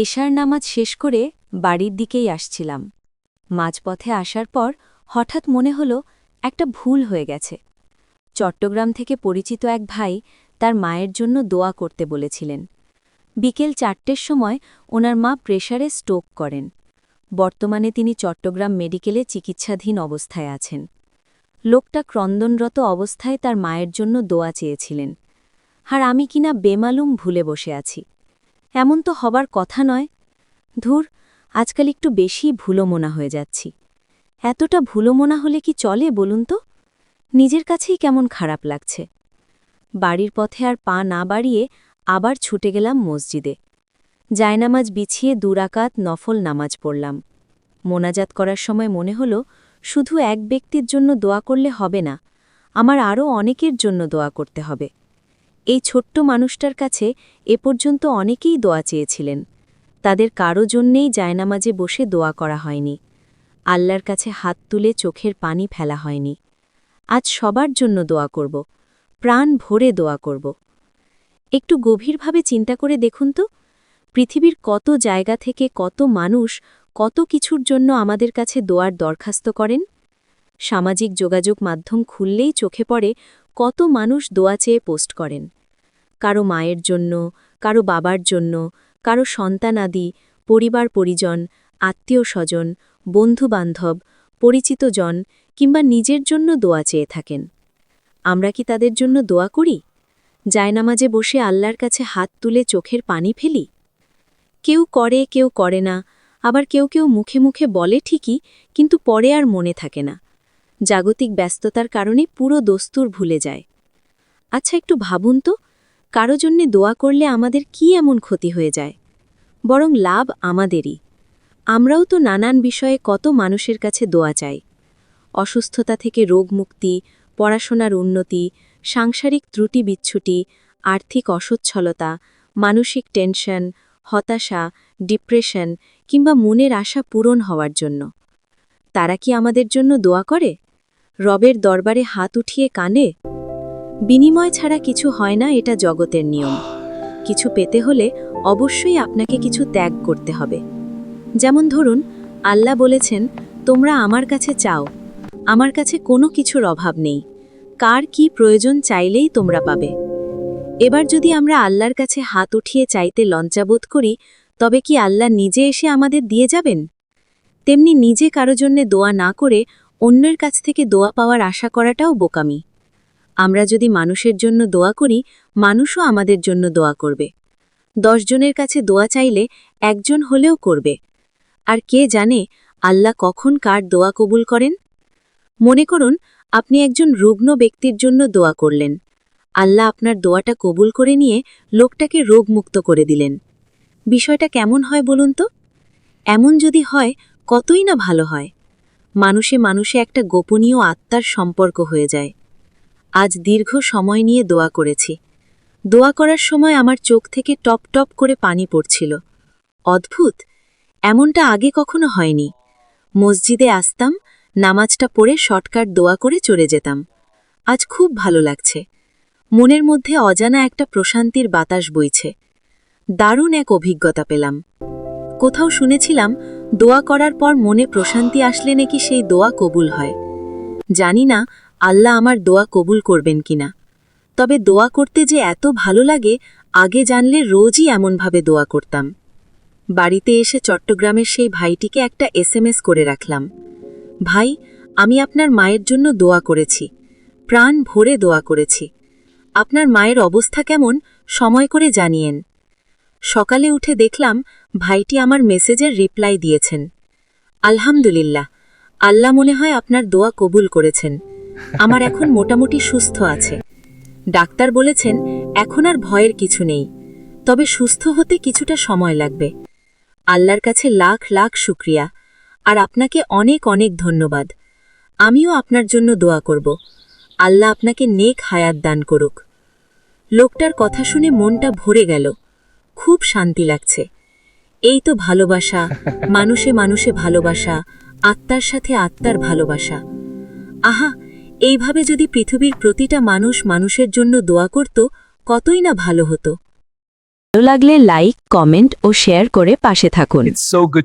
এশার নামাজ শেষ করে বাড়ির দিকেই আসছিলাম। মাঝপথে আসার পর হঠাৎ মনে হল একটা ভুল হয়ে গেছে। চট্টগ্রাম থেকে পরিচিত এক ভাই তার মায়ের জন্য দোয়া করতে বলেছিলেন। বিকেল ৪টের সময় ওনার মা প্রেসারে স্ট্রোক করেন। বর্তমানে তিনি চট্টগ্রাম মেডিকেলে চিকিৎসাধীন অবস্থায় আছেন। লোকটা ক্রন্দনরত অবস্থায় তার মায়ের জন্য দোয়া চেয়েছিলেন। আর আমি কিনা বেমালুম ভুলে বসে আছি। এমন তো হবার কথা নয়। ধুর, আজকাল একটু বেশি ভুলোমনা হয়ে যাচ্ছি। এতটা ভুলোমনা হলে কি চলে বলুন তো? নিজের কাছেই কেমন খারাপ লাগছে। বাড়ির পথে আর পা না বাড়িয়ে আবার ছুটে গেলাম মসজিদে। জায়নামাজ বিছিয়ে ২ রাকাত নফল নামাজ পড়লাম। মোনাজাত করার সময় মনে হল শুধু এক ব্যক্তির জন্য দোয়া করলে হবে না, আমার আরও অনেকের জন্য দোয়া করতে হবে। এই ছোট্ট মানুষটার কাছে এ পর্যন্ত অনেকেই দোয়া চেয়েছিলেন। তাদের কারো জন্যেই জায়নামাজে বসে দোয়া করা হয়নি। আল্লাহর কাছে হাত তুলে চোখের পানি ফেলা হয়নি। আজ সবার জন্য দোয়া করব, প্রাণ ভরে দোয়া করব। একটু গভীরভাবে চিন্তা করে দেখুন তো, পৃথিবীর কত জায়গা থেকে কত মানুষ কত কিছুর জন্য আমাদের কাছে দোয়ার দরখাস্ত করেন। সামাজিক যোগাযোগ মাধ্যম খুললেই চোখে পড়ে কত মানুষ দোয়া চেয়ে পোস্ট করেন। কারো মায়ের জন্য, কারো বাবার জন্য, কারো সন্তানাদি, পরিবার পরিজন, আত্মীয় স্বজন, বন্ধুবান্ধব, পরিচিত জন কিংবা নিজের জন্য দোয়া চেয়ে থাকেন। আমরা কি তাদের জন্য দোয়া করি? জায়নামাজে বসে আল্লাহর কাছে হাত তুলে চোখের পানি ফেলি? কেউ করে, কেউ করে না, আবার কেউ কেউ মুখে মুখে বলে ঠিকই, কিন্তু পরে আর মনে থাকে না। জাগতিক ব্যস্ততার কারণে পুরো দস্তুর ভুলে যায়। আচ্ছা, একটু ভাবুন তো, কারো জন্যে দোয়া করলে আমাদের কি এমন ক্ষতি হয়ে যায়? বরং লাভ আমাদেরই। আমরাও তো নানান বিষয়ে কত মানুষের কাছে দোয়া চাই। অসুস্থতা থেকে রোগ মুক্তি, পড়াশোনার উন্নতি, সাংসারিক ত্রুটি বিচ্ছুটি, আর্থিক অসচ্ছলতা, মানসিক টেনশন, হতাশা, ডিপ্রেশন কিংবা মনের আশা পূরণ হওয়ার জন্য। তারা কি আমাদের জন্য দোয়া করে? রবের দরবারে হাত উঠিয়ে কানে? বিনিময় ছাড়া কিছু হয় না, এটা জগতের নিয়ম। কিছু পেতে হলে অবশ্যই আপনাকে কিছু ত্যাগ করতে হবে। যেমন ধরুন, আল্লাহ বলেছেন, তোমরা আমার কাছে চাও, আমার কাছে কোনো কিছুর অভাব নেই, কার কি প্রয়োজন চাইলেই তোমরা পাবে। এবার যদি আমরা আল্লাহর কাছে হাত উঠিয়ে চাইতে লজ্জাবোধ করি, তবে কি আল্লাহ নিজে এসে আমাদের দিয়ে যাবেন? তেমনি নিজে কারো জন্যে দোয়া না করে অন্যের কাছ থেকে দোয়া পাওয়ার আশা করাটাও বোকামি। আমরা যদি মানুষের জন্য দোয়া করি, মানুষও আমাদের জন্য দোয়া করবে। 10 জনের কাছে দোয়া চাইলে একজন হলেও করবে। আর কে জানে আল্লাহ কখন কার দোয়া কবুল করেন? মনে করুন, আপনি একজন রুগ্ন ব্যক্তির জন্য দোয়া করলেন। আল্লাহ আপনার দোয়াটা কবুল করে নিয়ে লোকটাকে রোগমুক্ত করে দিলেন। বিষয়টা কেমন হয় বলুন তো? এমন যদি হয়, কতই না ভালো হয়। মানুষে মানুষে একটা গোপনীয় আত্মার সম্পর্ক হয়ে যায়। আজ দীর্ঘ সময় নিয়ে দোয়া করেছি। দোয়া করার সময় আমার চোখ থেকে টপ টপ করে পানি পড়ছিল। অদ্ভুত, এমনটা আগে কখনো হয়নি। মসজিদে আসতাম, নামাজটা পড়ে শর্টকাট দোয়া করে চলে যেতাম। আজ খুব ভালো লাগছে। মনের মধ্যে অজানা একটা প্রশান্তির বাতাস বইছে। দারুণ এক অভিজ্ঞতা পেলাম। কোথাও শুনেছিলাম, দোয়া করার পর মনে প্রশান্তি আসলে নাকি সেই দোয়া কবুল হয়। জানি না আল্লাহ আমার দোয়া কবুল করবেন কিনা, তবে দোয়া করতে যে এত ভালো লাগে, আগে জানলে রোজই এমনভাবে দোয়া করতাম। বাড়িতে এসে চট্টগ্রামের সেই ভাইটিকে একটা SMS করে রাখলাম। ভাই, আমি আপনার মায়ের জন্য দোয়া করেছি, প্রাণ ভরে দোয়া করেছি। আপনার মায়ের অবস্থা কেমন সময় করে জানিয়েন। সকালে উঠে দেখলাম ভাইটি আমার মেসেজের রিপ্লাই দিয়েছেন। আলহামদুলিল্লাহ, আল্লাহ মনে হয় আপনার দোয়া কবুল করেছেন। আমার এখন মোটামুটি সুস্থ আছে। ডাক্তার বলেছেন এখন আর ভয়ের কিছু নেই, তবে সুস্থ হতে কিছুটা সময় লাগবে। আল্লাহর কাছে লাখ লাখ শুকরিয়া, আর আপনাকে অনেক অনেক ধন্যবাদ। আমিও আপনার জন্য দোয়া করব। আল্লাহ আপনাকে নেক হায়াত দান করুক। লোকটার কথা শুনে মনটা ভরে গেল। খুব শান্তি লাগছে। এই তো ভালোবাসা, মানুষে মানুষে ভালোবাসা, আত্মার সাথে আত্মার ভালোবাসা। আহা, এইভাবে যদি পৃথিবীর প্রতিটা মানুষ মানুষের জন্য দোয়া করত, কতই না ভালো হতো। ভালো লাগলে লাইক, কমেন্ট ও শেয়ার করে পাশে থাকুন। It's so good